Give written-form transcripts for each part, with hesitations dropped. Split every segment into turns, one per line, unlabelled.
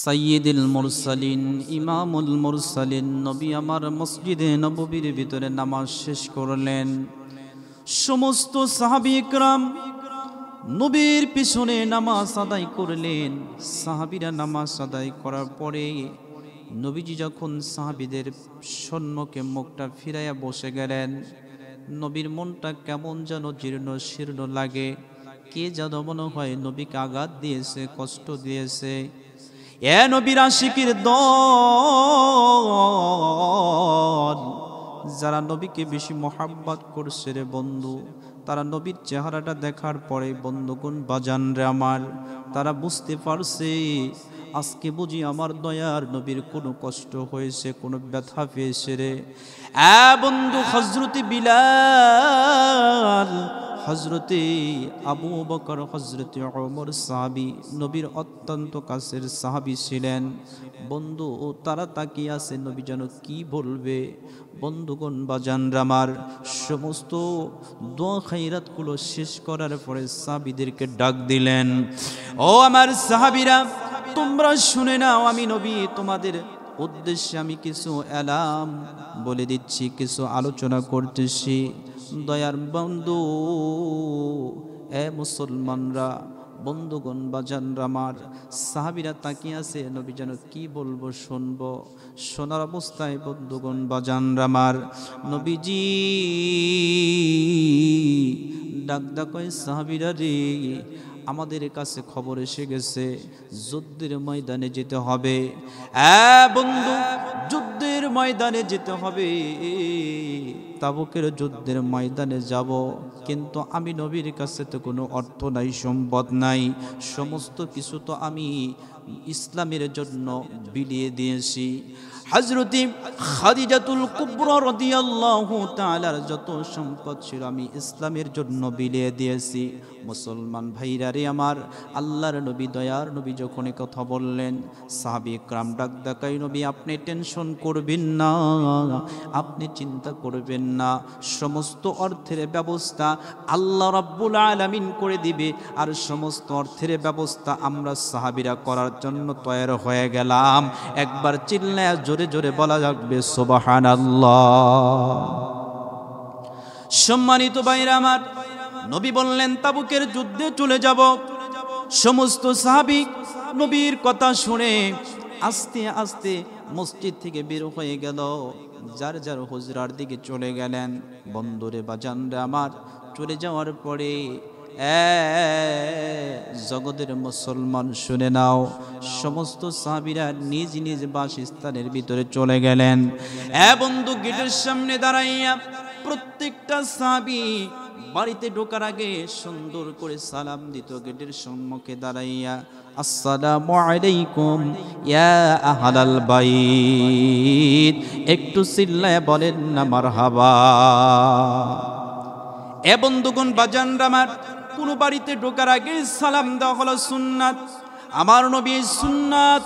সাইয়্যিদুল মুরসালিন ইমামুল মুরসালিন নবী আমার মসজিদে নববীর ভিতরে নামাজ শেষ করলেন। সমস্ত সাহাবী ইকরাম নবীর পিছনে নামাজ আদায় করলেন। সাহাবীরা নামাজ আদায় করার পরে নবীজি যখন সাহাবীদের সম্মুখে মুখটা ফিরাইয়া বসে গেলেন, নবীর মনটা কেমন যেন জীর্ণ শীর্ণ লাগে। কে যেন মনে হয় নবীকে আঘাত দিয়েছে, কষ্ট দিয়েছে। এ নবীর আশিকের দল, যারা নবীকে বেশি মহাব্বত করছে রে বন্ধু, তারা নবীর চেহারাটা দেখার পরে বন্ধুগণ বাজান রে আমার, তারা বুঝতে পারছে আজকে বুঝি আমার দয়ার নবীর কোনো কষ্ট হয়েছে, কোনো ব্যথা পেয়েছে রে। বন্ধু হযরতে বিলাল, হযরতে আবু বকর, হযরতে ওমর সাহাবী, নবীর অত্যন্ত কাছের সাহাবী ছিলেন। বন্ধু তারা তাকিয়ে আছে নবী যেন কি বলবে। বন্ধুগণ বাজানরা আমার, সমস্ত দোয়া খায়রাতগুলো শেষ করার পরে সাহাবীদেরকে ডাক দিলেন, ও আমার সাহাবীরা তোমরা শুনে নাও, আমি নবী তোমাদের উদ্দেশ্যে আমি কিছু এলাম বলে দিচ্ছি, কিছু আলোচনা করতেছি। দয়ার বন্ধু, এ মুসলমানরা, বন্ধুগণ বাজানরা আমার, সাহাবীরা তাকিয়ে আছে নবী যেন কি বলবো শুনবো। শোনার অবস্থায় বন্ধুগণ বাজানরা আমার, নবীজি ডাক কয় সাহাবীরা রে, আমাদের কাছে খবর এসে গেছে যুদ্ধের ময়দানে যেতে হবে। বন্ধু যুদ্ধের ময়দানে যেতে হবে, তাবুকের যুদ্ধের ময়দানে যাব, কিন্তু আমি নবীর কাছে তো কোনো অর্থ নাই, সম্পদ নাই, সমস্ত কিছু তো আমি ইসলামের জন্য বিলিয়ে দিয়েছি। হযরতে খাদিজাতুল কুবরা রাদিয়াল্লাহু তাআলার যত সম্পদ ছিল আমি ইসলামের জন্য বিলিয়ে দিয়েছি। মুসলমান ভাইরা রে আমার, আল্লাহর নবী দয়ার নবী যখন কথা বললেন, সাহাবী ইকরাম ডাক দেখাই, নবী আপনি টেনশন করবেন না, আপনি চিন্তা করবেন না, সমস্ত অর্থের ব্যবস্থা আল্লাহ রাব্বুল আলামিন করে দিবে, আর সমস্ত অর্থের ব্যবস্থা আমরা সাহাবীরা করার জন্য তৈরি হয়ে গেলাম। একবার চিল্লায়া জোরে জোরে বলা যাবে সুবহানাল্লাহ। সম্মানিত ভাইরা আমার, নবী বললেন তাবুকের যুদ্ধে চলে যাব। সমস্ত সাহাবী নবীর কথা শুনে আস্তে আস্তে মসজিদ থেকে বের হয়ে গেল, যার যার হুজরার দিকে চলে গেলেন। বন্ধুরে বাজানরা আমার, চলে যাওয়ার পরে জগতের মুসলমান শুনে নাও, সমস্ত সাহাবীরা নিজ নিজ বাসস্থানের ভিতরে চলে গেলেন। বন্ধু গেটের সামনে দাঁড়াইয়া প্রত্যেকটা সাহাবী বাড়িতে ঢোকার আগে সুন্দর করে সালাম দিত। গেটের সম্মুখে দাঁড়াইয়া আসসালামু আলাইকুম ইয়া আহলাল বাইত, একটু চিল্লায়া বলেন না মারহাবা। বন্ধুগণ বাজানরা আমার, কোন বাড়িতে ঢোকার আগে সালাম দেওয়া হলো সুন্নাত। আমার নবী সুন্নাত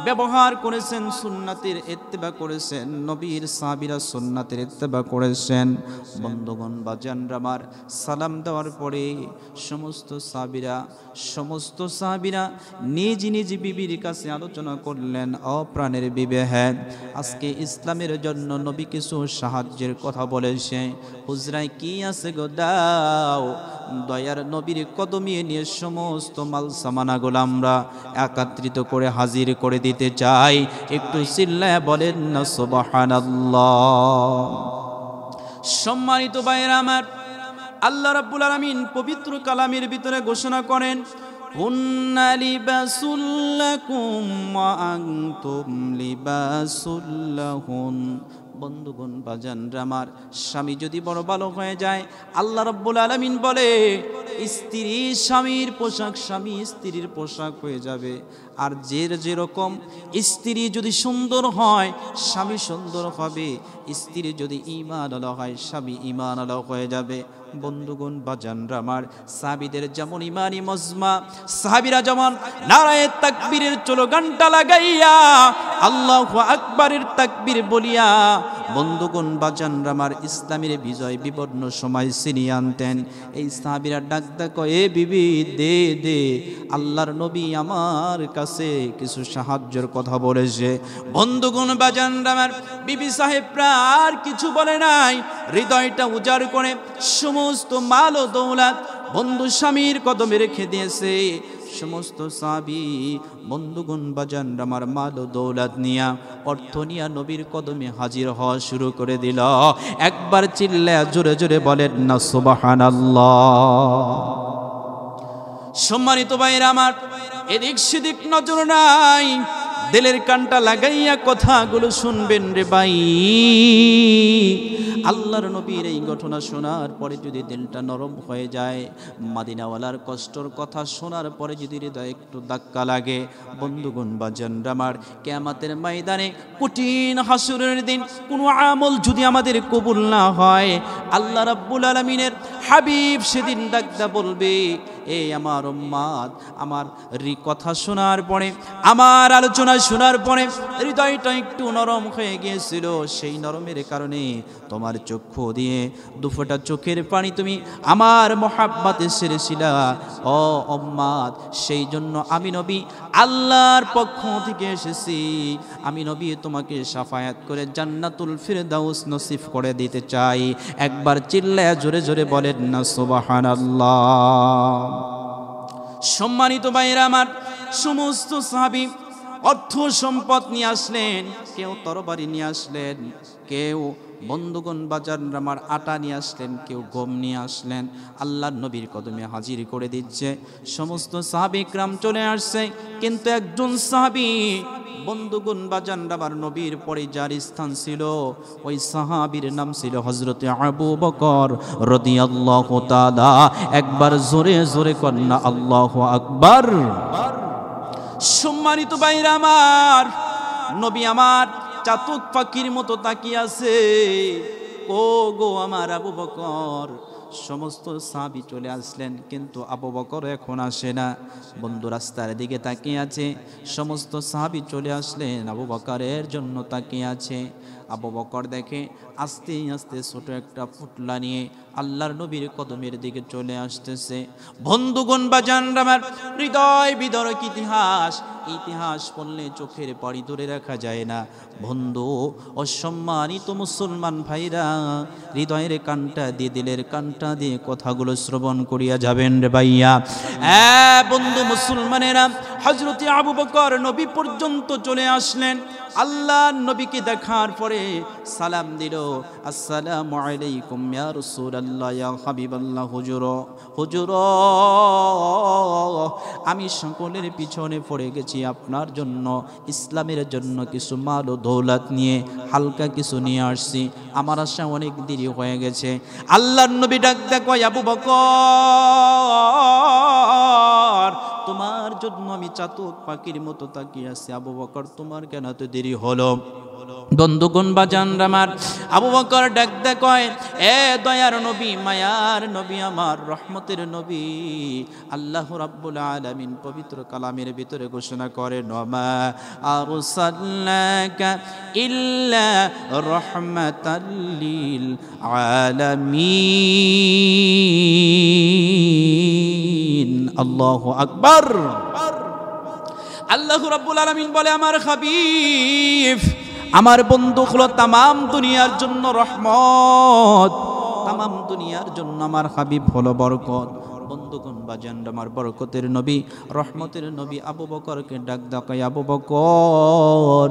ব্যবহার করেছেন, সুন্নাতের ইত্তেবা করেছেন, নবীর সাহাবীরা সুন্নাতের ইত্তেবা করেছেন। বন্ধুগণ বাজানরা আমার, সালাম দেওয়ার পরে সমস্ত সাহাবীরা নিজ নিজ বিবির কাছে আলোচনা করলেন, অপ্রাণের বিবে, হ্যাঁ আজকে ইসলামের জন্য নবী কিছু সাহায্যের কথা বলেছে, হুজরায় কি আছে গো দাও। দয়ার নবীর কদমে নিয়ে সমস্ত মাল সামানাগুলো আমরা একত্রিত করে হাজির করে দিতে চাই। একটু চিল্লায়া বলেন না সুবহানাল্লাহ। সম্মানিত ভাইরা আমার, আল্লাহ রাব্বুল আলামিন পবিত্র কালামের ভিতরে ঘোষণা করেন, হুন্না লিবাসুল লাকুম ওয়া আনতুম লিবাসুল লাহুন। বন্ধুগণ বাজানরা আমার, স্বামী যদি বড় ভালো হয়ে যায়, আল্লাহ রাব্বুল আলামিন বলে স্ত্রী স্বামীর পোশাক, স্বামী স্ত্রীর পোশাক হয়ে যাবে। আর যেরকম স্ত্রী যদি সুন্দর হয় স্বামী সুন্দর হবে, স্ত্রী যদি ঈমানওয়ালা হয় স্বামী ঈমানওয়ালা হয়ে যাবে। বন্ধুগণ বাজানরা আমার, সাহাবীদের যেমন ইমানি মজমা, সাহাবীরা যেমন নারায়ে তাকবীরের স্লোগানটা লাগাইয়া আল্লাহু আকবারের তাকবীর বলিয়া বন্ধুগণ বাজানরা আমার ইসলামের বিজয় বিবর্ণ সময় ছিনিয়ে আনতেন। এই সাহাবীরা ডাক কয়ে, বিবি দে দে, আল্লাহর নবী আমার কাছে কাছে কিছু সাহায্যের কথা বলেছে। বন্ধুগণ বাজানরা আমার, বিবি সাহেবরা আর কিছু বলে নাই, হৃদয়টা উজাড় করে সমস্ত মাল ও দৌলত বন্ধু স্বামীর কদমে রেখে দিয়েছে। সমস্ত সাহাবী বন্ধুগণ বাজানরা আমার মাল ও দৌলত নিয়া, অর্থ নিয়া নবীর কদমে হাজির হওয়া শুরু করে দিল। একবার চিল্লায়া জোরে জোরে বলেন না সুবহানাল্লাহ। সম্মানিত ভাইরা আমার, এদিক সেদিক নজর নাই, দিলের কানটা লাগাইয়া কথাগুলো শুনবেন রে ভাই। আল্লাহর নবীর এই ঘটনা শোনার পরে যদি দিলটা নরম হয়ে যায়, মদিনাওয়ালার কষ্টর কথা শোনার পরে যদি হৃদয়ে একটু ধাক্কা লাগে, বন্ধুগণ বাজানরা আমার, কিয়ামতের ময়দানে কঠিন হাসরের দিন কোনো আমল যদি আমাদের কবুল না হয়, আল্লাহ রাব্বুল আলামিনের হাবিব সেদিন ডাকদা বলবে, এই আমার উম্মত, আমার কথা শোনার পরে, আমার আলোচনা শোনার পরে হৃদয়টা একটু নরম হয়ে গিয়েছিল, সেই নরমের কারণে তোমার চক্ষু দিয়ে দুফোঁটা চোখের পানি তুমি আমার মহাব্বতে ছেড়েছিলা ও উম্মত। সেই জন্য আমি নবী আল্লাহর পক্ষ থেকে এসেছি, আমি নবী তোমাকে শাফায়াত করে জান্নাতুল ফিরদাউস নসিব করে দিতে চাই। একবার চিল্লায়া জোরে জোরে বলেন না সুবহানাল্লাহ। সম্মানিত ভাইরা আমার, সমস্ত সাহাবী অর্থ সম্পদ নিয়ে আসলেন, কেউ তরবারি নিয়ে আসলেন, কেউ বন্ধুগণ বাজানরা আমার আটা নিয়ে আসলেন, কেউ গম নিয়ে আসলেন, আল্লাহর নবীর কদমে হাজির করে দিচ্ছে। সমস্ত সাহাবী کرام চলে আসছে, কিন্তু একজন সাহাবী বন্ধুগণ বাজানরা আমার নবীর পরে যার স্থান ছিল, ওই সাহাবীর নাম ছিল হযরতে আবু বকর রাদিয়াল্লাহু তাআলা। একবার জোরে জোরে কন্না আল্লাহু আকবার। সম্মানিত ভাইরা আমার, নবী আমার চাতক পাখির মতো তাকিয়ে আছে, ও গো আমার আবু বকর। সমস্ত সাহাবী চলে আসলেন, কিন্তু আবু বকর এখন আসে না। বন্ধু রাস্তার দিকে তাকিয়ে আছে, সমস্ত সাহাবী চলে আসলেন, আবু বকরের জন্য তাকিয়ে আছে। আবু বকর দেখে আস্তে আস্তে ছোট একটা পুতলা নিয়ে আল্লাহর নবীর কদমের দিকে চলে আসতেছে। বন্ধুগণ বাজানরা আমার, হৃদয় বিদারক ইতিহাস, ইতিহাস পড়লে চোখের পানি ধরে রাখা যায় না। বন্ধু অসম্মানিত মুসলমান ভাইরা, হৃদয়ের কানটা দিয়ে, দিলের কানটা দিয়ে কথাগুলো শ্রবণ করিয়া যাবেন রে ভাইয়া। বন্ধু মুসলমানেরা, হযরতে আবু বকর নবী পর্যন্ত চলে আসলেন। আল্লাহর নবীকে দেখার পরে সালাম দিল, আসসালামু আলাইকুম ইয়া রাসূলুল্লাহ ইয়া হাবিবাল্লাহ। হুজুর, হুজুর, আমি সকলের পিছনে পড়ে গেছি, আপনার জন্য, ইসলামের জন্য কিছু মাল ও দৌলত নিয়ে, হালকা কিছু নিয়ে আসছি, আমার আশা অনেক দেরি হয়ে গেছে। আল্লাহর নবী ডাক দেখো, আবু বকর, তোমার জন্য আমি চাতক পাখির মতো তাকিয়ে আছি। আবু বকর, তোমার কেন এত দেরি হলো? বন্ধুগণ বাজানরা আমার, আবু বকর ডাক দেখো, এ দয়ার নবী, মায়ার নবী, আমার রহমতের নবী। আল্লাহ রাব্বুল আলামিন পবিত্র কালামের ভিতরে ঘোষণা করেন, ওমা আরসালনাকা ইল্লা রাহমাতাল লিল আলামিন। আল্লাহু আকবার। আল্লাহ রাব্বুল আলামিন বলে, আমার হাবিব, আমার বন্ধু হলো তামাম দুনিয়ার জন্য রহমত, তামাম দুনিয়ার জন্য আমার হাবিব হলো বরকত। বন্ধুগণ বাজানরা আমার, বরকতের নবী, রহমতের নবী আবু বকরকে ডাক দেয়, আবু বকর,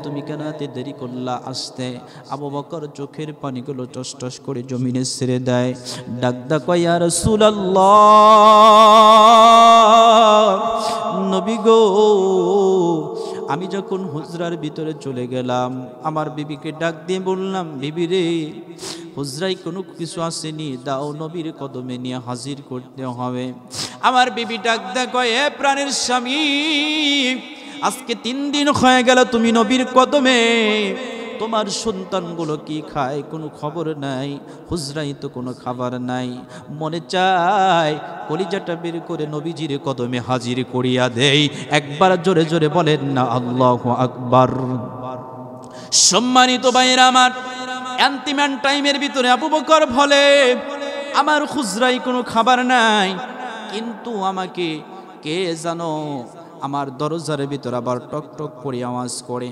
তুমি কেন এত দেরি করলা আসতে? আবু বকর চোখের পানিগুলো টস টস করে জমিনে ছেড়ে দেয়, ডাক দেয়, ইয়া রাসূলুল্লাহ, নবী গো, আমি যখন হুজরার ভিতরে চলে গেলাম, আমার বিবিকে ডাক দিয়ে বললাম, বিবি রে, হুজরাই কোনো কিছু আসেনি, দাও নবীর কদমে নিয়ে হাজির করতে হবে। আমার বিবি ডাক দেখো, এ প্রাণের স্বামী, আজকে 3 দিন হয়ে গেল তুমি নবীর কদমে, তোমার সন্তানগুলো কি খায় কোনো খবর নাই, হুজরাই তো কোনো খাবার নাই, মনে চায় কলিজাটা বের করে নবীজির কদমে হাজির করিয়া দেই। একবার জোরে জোরে বলেন না আল্লাহু আকবার। সম্মানিত ভাইরা আমার, অ্যান্টিম্যান টাইমের ভিতরে আবু বকর বলে, আমার হুজরাই কোনো খাবার নাই, কিন্তু আমাকে কে জানো আমার দরজার ভিতর আবার টক টক করে আওয়াজ করে।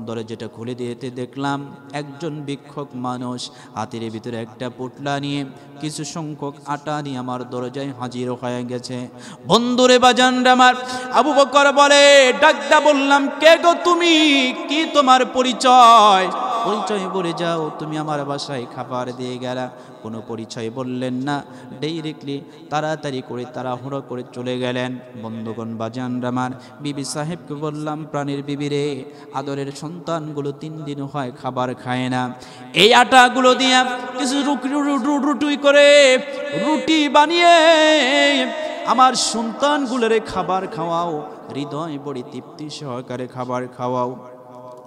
দরজাটা খুলে দিতে দেখলাম একজন ভিক্ষুক মানুষ হাতের ভিতরে একটা পুটলা নিয়ে কিছু সংখ্যক আটা নিয়ে আমার দরজায় হাজির হয়ে গেছে। বন্ধুরে বাজানরা আমার, আবু বকর বলে, ডাকদা বললাম, কে গো তুমি, কি তোমার পরিচয়? পরিচয় বলে যাও, তুমি আমার বাসায় খাবার দিয়ে গেলা। কোনো পরিচয় বললেন না, ডাইরেক্টলি তাড়াতাড়ি করে তাড়াহুড়ো করে চলে গেলেন। বন্ধুগণ বাজানরা আমার, বিবি সাহেবকে বললাম, প্রাণের বিবি রে, আদরের সন্তানগুলো 3 দিন হয় খাবার খায় না, এই আটাগুলো দিয়ে কিছু রুটি করে রুটি বানিয়ে আমার সন্তানগুলোরে খাবার খাওয়াও, হৃদয় বড়ি তৃপ্তি সহকারে খাবার খাওয়াও।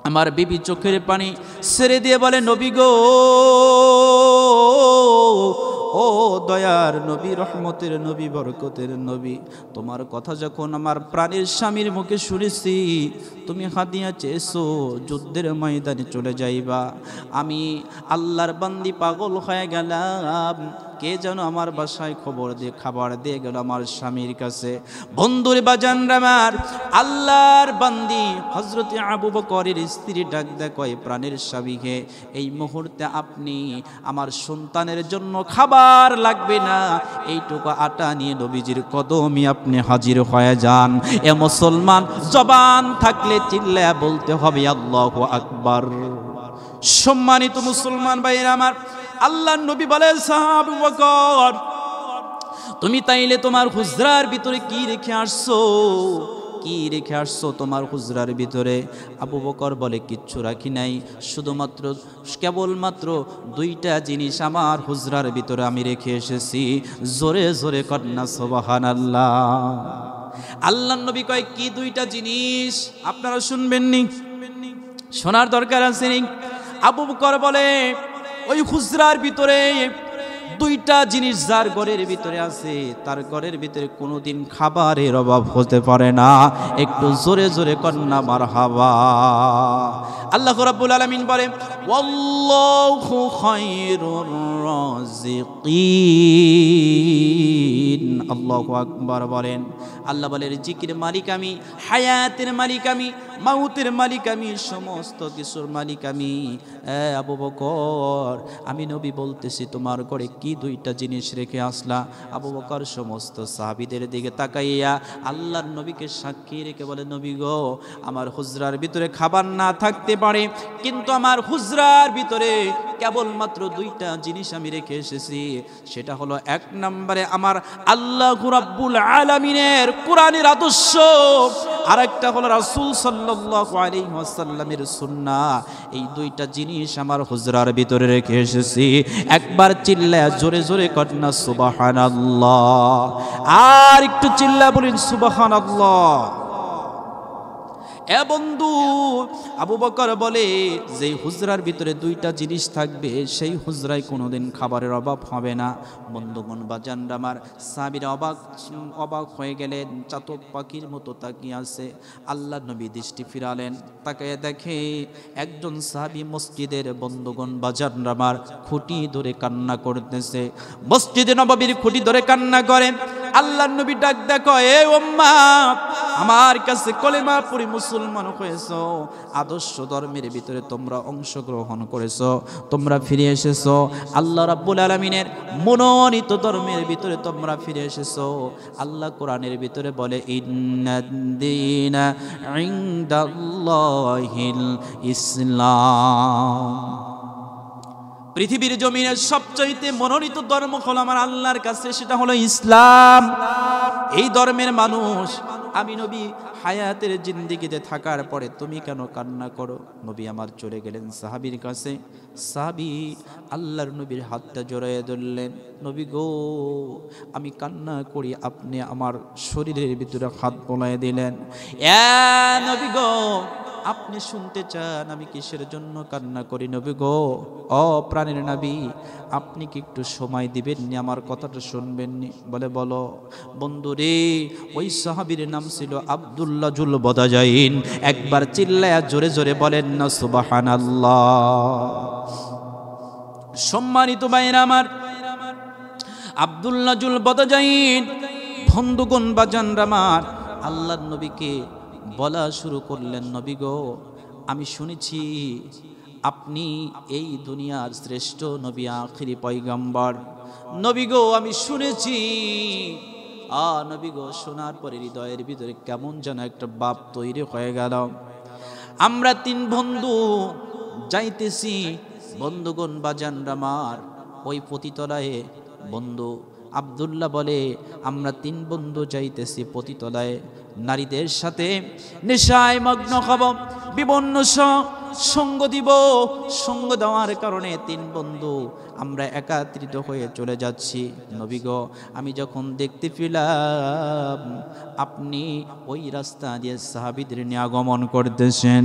আমার বিবি চোখের পানি ছেড়ে দিয়ে বলে, নবী গো, ও দয়ার নবী, রহমতের নবী, বরকতের নবী, তোমার কথা যখন আমার প্রাণের স্বামীর মুখে শুনেছি, তুমি হাদিয়া চেয়েছো যুদ্ধের ময়দানে চলে যাইবা, আমি আল্লাহর বান্দি পাগল হয়ে গেলাম, কে যেন আমার বাসায় খবর দিয়ে খাবার দিয়ে গেল আমার স্বামীর কাছে। বন্ধুর বাজানরা আমার, আল্লাহর বান্দি হযরতে আবু বকরের স্ত্রী ডাক দেয়, কয়, প্রাণের স্বামীকে, এই মুহূর্তে আপনি আমার সন্তানের জন্য খাবার লাগবে না, এইটুকু আটা নিয়ে নবীজির কদমে আপনি হাজির হয়ে যান। এ মুসলমান, জবান থাকলে চিল্লায়া বলতে হবে আল্লাহু আকবার। সম্মানিত মুসলমান ভাইরা আমার, আল্লাহর নবী বলেন, সাহাবা বকর, তুমি তাইলে তোমার হুজরার ভিতরে কি রেখে আসছো, কি রেখে আসছো তোমার হুজরার ভিতরে? আবু বকর বলে, কিচ্ছু রাখি নাই, শুধুমাত্র কেবলমাত্র 2টা জিনিস আমার হুজরার ভিতরে আমি রেখে এসেছি। জোরে জোরে কন্যা সুবহানাল্লাহ। আল্লাহর নবী কয়, কি 2টা জিনিস? আপনারা শুনবেননি, শোনার দরকার আছে নি? আবু বকর বলে, ওই হুজরার ভিতরে 2টা জিনিস যার ঘরের ভিতরে আছে, তার ঘরের ভিতরে কোনোদিন খাবারের অভাব হতে পারে না। একটু জোরে জোরে কন্যা মারহাবা। আল্লাহ রাব্বুল আলামিন বলে, ওয়াল্লাহু খায়রুর রাযিকিন। আল্লাহু আকবার বলেন। আল্লাহ বলে, রিজিকের মালিক আমি, হায়াতের মালিক আমি, মাউতের মালিক আমি, সমস্ত কিছুর মালিক আমি। আবু বকর, আমি নবী বলতেছি, তোমার ঘরে কি 2টা জিনিস রেখে আসলা? আবু বকর সমস্ত সাহাবীদের দিকে তাকাইয়া আল্লাহর নবীকে সাক্ষী রেখে বলে, নবী গো, আমার হুজরার ভিতরে খাবার না থাকতে পারে, কিন্তু আমার হুজরার ভিতরে কেবলমাত্র 2টা জিনিস আমি রেখে এসেছি। সেটা হলো, 1 নম্বরে আমার আল্লাহ রাব্বুল আলামিনের কোরআনের আদর্শ, আর একটা হলো রাসূল সাল্লাল্লাহু আলাইহি ওয়াসাল্লামের সুন্নাহ। এই 2টা জিনিস আমার হুজরার ভিতরে রেখে এসেছি। একবার চিল্লায়া জোরে জোরে কন্যা সুবহানাল্লাহ। আর একটু চিল্লা বলেন সুবহানাল্লাহ। এ বন্ধু, আবু বকর বলে, যে হুজরার ভিতরে 2টা জিনিস থাকবে, সেই হুজরায় কোনোদিন খাবারের অভাব হবে না। বন্ধুগণ বাজানরা আমার, সাহাবীরা অবাক হয়ে গেলেন, চাতক পাখির মতো তাকিয়ে আছে। আল্লাহ নবী দৃষ্টি ফিরালেন, তাকিয়ে দেখে একজন সাহাবী মসজিদের, বন্ধুগণ বাজানরা আমার, খুঁটি ধরে কান্না করতেছে। মসজিদে নববীর খুঁটি ধরে কান্না করেন। আল্লাহ নবী ডাক দেখো, এ উম্মাত, আমার কাছে কলেমা পড়ে মুসলমান হয়েছো, আদর্শ ধর্মের ভিতরে তোমরা অংশগ্রহণ করেছো, তোমরা ফিরে এসেছো, আল্লাহ রাব্বুল আলামিনের মনোনীত ধর্মের ভিতরে তোমরা ফিরে এসেছো। আল্লাহ কোরআনের ভিতরে বলে, ইন্নাদ-দীনা ইনদাল্লাহিল ইসলাম। পৃথিবীর জমিনের সবচাইতে মনোনীত ধর্ম হলো আমার আল্লাহর কাছে, সেটা হলো ইসলাম। এই ধর্মের মানুষ আমি নবী হায়াতের জিন্দেগিতে থাকার পরে তুমি কেন কান্না করো? নবী আমার চলে গেলেন সাহাবীর কাছে। সাহাবী আল্লাহর নবীর হাতটা জড়াইয়ে ধরলেন, নবী গো, আমি কান্না করি, আপনি আমার শরীরের ভিতরে হাত বোলায় দিলেন। নবী গো, আপনি শুনতে চান আমি কিসের জন্য কান্না করি? নবী গো, ও প্রাণের নবী, আপনি কি একটু সময় দিবেননি, আমার কথাটা শুনবেননি? বলে, বলো। বন্ধুরে, ওই সাহাবীর নাম ছিল আব্দুল্লাহ জুল বদাজাইন। একবার চিল্লায়া জোরে জোরে বলেন না সুবহানাল্লাহ। সম্মানিত ভাইরা আমার, আব্দুল্লাহ জুল বদাজাইন, বন্ধুগণ বাজানরা আমার, আল্লাহর নবীকে বলা শুরু করলেন, নবী গো, আমি শুনেছি আপনি এই দুনিয়ার শ্রেষ্ঠ নবী, আখিরি পয়গম্বর। নবী গো, আমি শুনেছি। নবী গো, শোনার পরে হৃদয়ের ভিতরে কেমন যেন একটা ভাব তৈরি হয়ে গেল। আমরা 3 বন্ধু যাইতেছি, বন্ধুগণ বাজানরা আমার, ওই পতিতলায়। বন্ধু আব্দুল্লাহ বলে, আমরা 3 বন্ধু যাইতেছি পতিতলায়, নারীদের সাথে নেশায় মগ্ন হব, বিভিন্ন সঙ্গ দিব। সঙ্গ দেওয়ার কারণে 3 বন্ধু আমরা একত্রিত হয়ে চলে যাচ্ছি। নবী গো, আমি যখন দেখতে পেলাম আপনি ওই রাস্তা দিয়ে সাহাবীদের নিয়ে আগমন করতেছেন,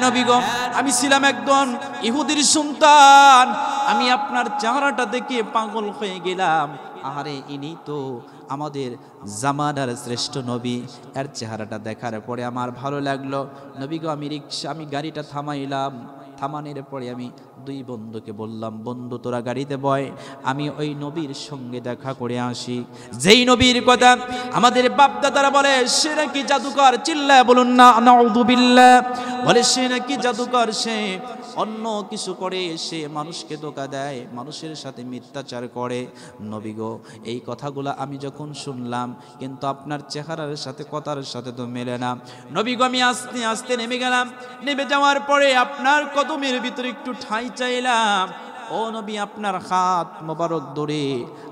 নবী গো, আমি ছিলাম একজন ইহুদির সন্তান। আমি আপনার চেহারাটা দেখে পাগল হয়ে গেলাম। আরে ইনি তো আমাদের জামানার শ্রেষ্ঠ নবী। এর চেহারাটা দেখার পরে আমার ভালো লাগলো। নবী গো, আমি গাড়িটা থামাইলাম। থামানোর পরে আমি 2 বন্ধুকে বললাম, বন্ধু তোরা গাড়িতে বয়, আমি ওই নবীর সঙ্গে দেখা করে আসি। যেই নবীর কথা আমাদের বাপ দাদারা বলে সে নাকি জাদুকর, চিল্লায় বলুন না নাউযুবিল্লাহ। বলে সে নাকি জাদুকর, সে অন্য কিছু করে, সে মানুষকে ধোঁকা দেয়, মানুষের সাথে মিথ্যাচার করে। নবী গো, এই কথাগুলো আমি যখন শুনলাম, কিন্তু আপনার চেহারার সাথে কথার সাথে তো মেলে না। নবী গো, আমি আস্তে আস্তে নেমে গেলাম। নেমে যাওয়ার পরে আপনার কদমের ভিতরে একটু ঠাঁই চাইলাম। ও নবী, আপনার হাত মোবারক ধরে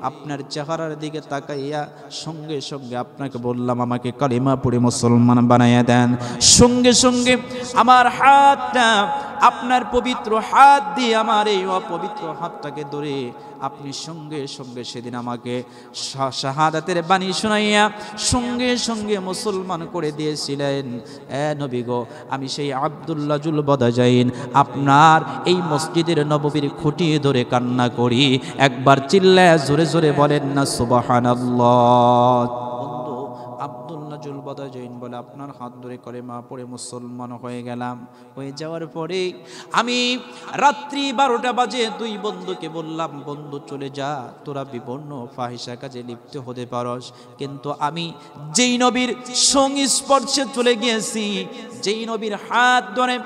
আপনার চেহারার দিকে তাকাইয়া সঙ্গে সঙ্গে আপনাকে বললাম, আমাকে কালিমা পড়ে মুসলমান বানাইয়া দেন। সঙ্গে সঙ্গে আমার হাতটা আপনার পবিত্র হাত দিয়ে আমার এই অপবিত্র হাতটাকে ধরে আপনি সঙ্গে সঙ্গে সেদিন আমাকে শাহাদাতের বাণী শোনাইয়া সঙ্গে সঙ্গে মুসলমান করে দিয়েছিলেন। নবী গো, আমি সেই আব্দুল্লাহ জুল বদাজাইন আপনার এই মসজিদের নববীর খুঁটি ধরে কান্না করি। একবার চিল্লায় জোরে জোরে বলেন না সুবহানাল্লাহ। বন্ধু আব্দুল্লাহ জুল বদাজাইন বলে, আপনার হাত ধরে কালেমা পড়ে মুসলমান হয়ে গেলাম। হয়ে যাওয়ার পরে আমি রাত্রি 12টা বাজে 2 বন্ধুকে বললাম, বন্ধু চলে যা, তোরা বিভিন্ন ফাহিশা কাজে লিপ্ত হতে পারস, কিন্তু আমি যেই নবীর সংস্পর্শে চলে গিয়েছি, যেই নবীর হাত ধরে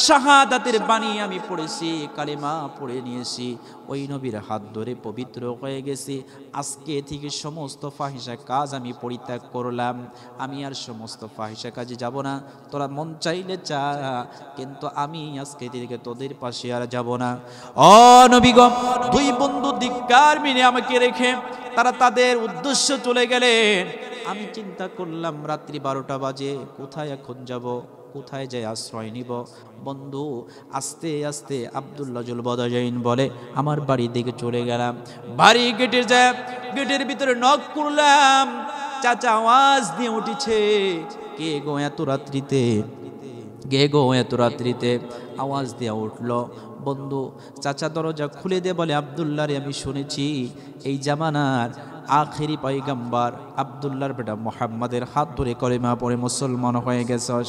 শাহাদাতের বাণী আমি পড়েছি, কালেমা পড়ে নিয়েছি, ওই নবীর হাত ধরে পবিত্র হয়ে গেছি। আজকে থেকে সমস্ত ফাহিশা কাজ আমি পরিত্যাগ করলাম। আমি আর সমস্ত ফাহিশা কাজে যাব না। তোরা মন চাইলে চা, কিন্তু আমি আজকে থেকে তোদের পাশে আর যাব না। নবী গো, 2 বন্ধু ধিক্কার মেনে আমাকে রেখে তারা তাদের উদ্দেশ্য চলে গেলেন। আমি চিন্তা করলাম রাত্রি 12টা বাজে, কোথায় এখন যাব, কোথায় যাই আশ্রয় নিব। বন্ধু আস্তে আস্তে আব্দুল্লাহ জুল বদাজাইন বলে, আমার বাড়ির দিকে চলে গেলাম। বাড়ি গেটের ভিতরে নক করলাম। চাচা আওয়াজ দিয়ে উঠেছে, কে গো এত রাত্রিতে, কে গো এত রাত্রিতে, আওয়াজ দিয়ে উঠল। বন্ধু চাচা দরজা খুলে দিয়ে বলে, আব্দুল্লাহ রে, আমি শুনেছি এই জামানার আখেরি পয়গম্বর আব্দুল্লাহর বেটা মুহাম্মাদের হাত ধরে কলেমা পড়ে মুসলমান হয়ে গেছস।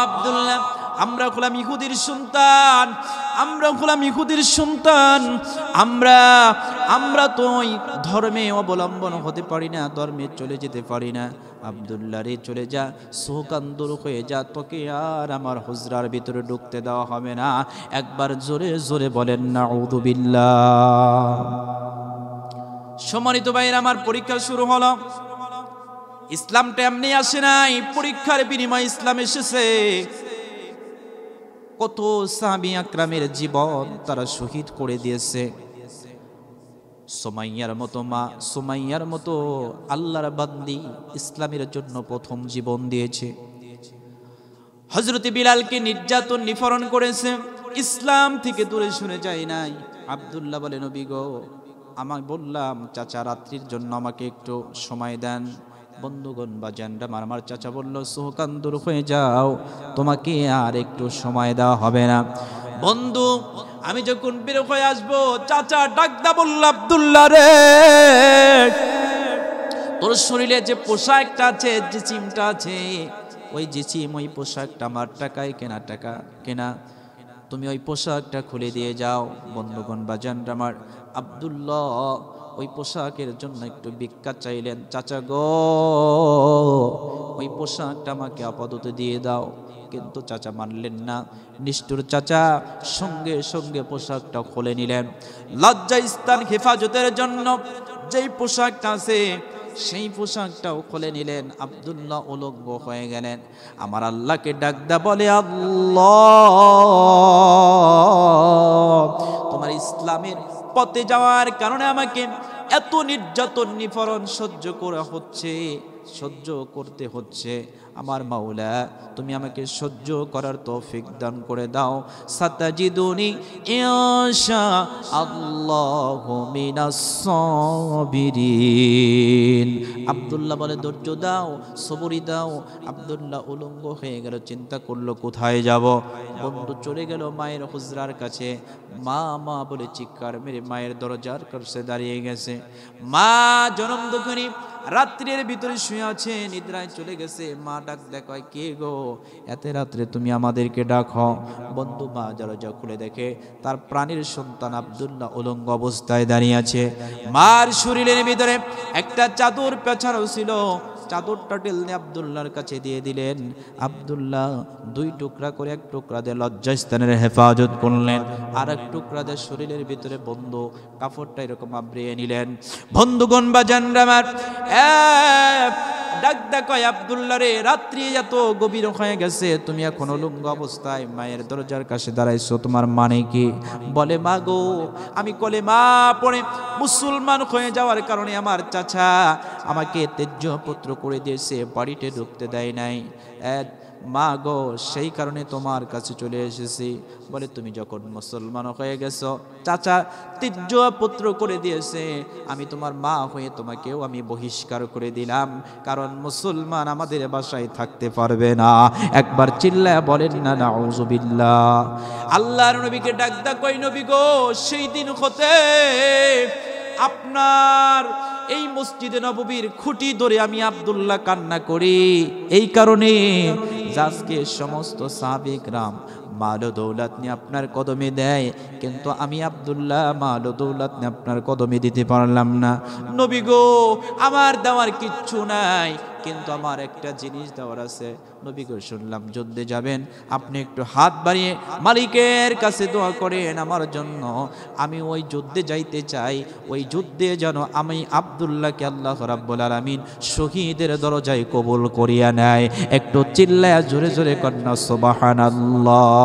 আব্দুল্লাহ, আমরা হলাম ইহুদির সন্তান, আমরা হলাম ইহুদির সন্তান, আমরা তো ওই ধর্মে অবলম্বন হতে পারি না, ধর্মে চলে যেতে পারি না। আব্দুল্লাহ রে, চলে যা, শোকান্দর হয়ে যা, তোকে আর আমার হুজরার ভিতরে ঢুকতে দেওয়া হবে না। একবার জোরে জোরে বলেন নাউযুবিল্লাহ। সম্মানিত ভাইরা আমার, পরীক্ষা শুরু হলো। ইসলামটা এমনি আসে নাই, পরীক্ষার বিনিময়ে ইসলাম এসেছে। কত সাহাবী আকরামের জীবন তারা শহীদ করে দিয়েছে। সুমাইয়ার মতো মা, সুমাইয়ার মতো আল্লাহর বান্দি ইসলামের জন্য প্রথম জীবন দিয়েছে। হযরত বিলালকে নির্যাতন নিফরণ করেছে, ইসলাম থেকে দূরে সরে যায় নাই। আব্দুল্লাহ বলে, নবী গো, আমাকে বললাম চাচা রাত্রির জন্য আমাকে একটু সময় দেন। বন্ধুগণ বা জান্ডামার, আমার চাচা বলল, শোকান্দর হয়ে যাও, তোমাকে আর একটু সময় দেওয়া হবে না। বন্ধু আমি যখন বের হয়ে আসবো, চাচা ডাকদা বলল, আব্দুল্লাহ রে, তোর শরীরে যে পোশাকটা আছে, যে চিমটা আছে, ওই যে চিম, ওই পোশাকটা আমার টাকায় কেনা, টাকা কেনা, তুমি ওই পোশাকটা খুলে দিয়ে যাও। বন্ধুগণ বা জান্ডামার, আব্দুল্লাহ ওই পোশাকের জন্য একটু ভিক্ষা চাইলেন, চাচা গো ওই পোশাকটা আমাকে আপাতত দিয়ে দাও। কিন্তু চাচা মানলেন না, নিষ্ঠুর চাচা সঙ্গে সঙ্গে পোশাকটা খুলে নিলেন। লজ্জা স্থান হেফাজতের জন্য যেই পোশাকটা আছে সেই পোশাকটাও খুলে নিলেন। আব্দুল্লাহ উলঙ্গ হয়ে গেলেন। আমার আল্লাহকে ডাকদা বলে, আল্লাহ তোমার ইসলামের পথে যাওয়ার কারণে আমাকে এত নির্যাতন নিপীড়ন সহ্য করতে হচ্ছে। আমার মাওলা তুমি আমাকে সহ্য করার তৌফিক দান করে দাও। সাতাজিদুনি ইনশা আল্লাহু মিনাস সাবিরিন। আব্দুল্লাহ বলে ধৈর্য দাও, সবরি দাও। আব্দুল্লাহ উলঙ্গ হয়ে গেল, চিন্তা করলো কোথায় যাব। বন্ধু চলে গেল মায়ের হুজরার কাছে। মা মা বলে চিৎকার মেরে মায়ের দরজার কাছে দাঁড়িয়ে গেছে। মা জনম দুঃখিনী রাত্রির ভিতরে শুয়ে আছে, নিদ্রায় চলে গেছে। মা ডাক দেখায়, কে গো এত রাত্রে তুমি আমাদেরকে ডাকো? বন্ধু মা দরজা খুলে দেখে তার প্রাণের সন্তান আব্দুল্লাহ উলঙ্গ অবস্থায় দাঁড়িয়ে আছে। মার শরীরের ভিতরে একটা চাদর পেঁচানো ছিল, চাদরটা টেনে আব্দুল্লাহর কাছে দিয়ে দিলেন। আব্দুল্লাহ দুই টুকরা করে, এক টুকরা দিয়ে লজ্জাস্থানের হেফাজত করলেন, আর এক টুকরা দিয়ে শরীরের ভিতরে বন্ধু কাপড়টা এরকম আবরিয়ে নিলেন। বন্ধুগণ বা জানরামার ডাক দেখায়, আব্দুল্লাহ রে রাত্রি এত গভীর হয়ে গেছে, তুমি এখন উলঙ্গ অবস্থায় মায়ের দরজার কাছে দাঁড়াইছো, তোমার মানে কি? বলে, মা গো আমি কলেমা পড়ে মুসলমান হয়ে যাওয়ার কারণে আমার চাচা আমাকে তেজ্য পুত্র করে দিয়েছে, বাড়িতে ঢুকতে দেয় নাই। মা গো সেই কারণে তোমার কাছে চলে এসেছি। বলে, তুমি যখন মুসলমান হয়ে গেছো, চাচা তেজ্য পুত্র করে দিয়েছে, আমি তোমার মা হয়ে তোমাকেও আমি বহিষ্কার করে দিলাম, কারণ মুসলমান আমাদের বাসায় থাকতে পারবে না। একবার চিল্লায় বলেন না নাউযুবিল্লাহ। আল্লাহর নবীকে ডাক দা কই, নবী গো সেই দিন হতে আপনার এই মসজিদে নববীর খুঁটি ধরে আমি আব্দুল্লাহ কান্না করি, এই কারণে আজকে সমস্ত সাহাবী کرام মাল ও দৌলত নিয়ে আপনার কদমে দেয়, কিন্তু আমি আব্দুল্লাহ মাল ও দৌলত নিয়ে আপনার কদমে দিতে পারলাম না। নবী গো আমার দেওয়ার কিচ্ছু নাই, কিন্তু আমার একটা জিনিস দেওয়ার আছে। নবী গো শুনলাম যুদ্ধে যাবেন, আপনি একটু হাত বাড়িয়ে মালিকের কাছে দোয়া করেন আমার জন্য, আমি ওই যুদ্ধে যাইতে চাই, ওই যুদ্ধে যেন আমি আব্দুল্লাহকে আল্লাহ রাব্বুল আলামিন শহীদের দরজায় কবুল করিয়া নেয়। একটু চিল্লায়া জোরে জোরে কন্যা সুবহানাল্লাহ।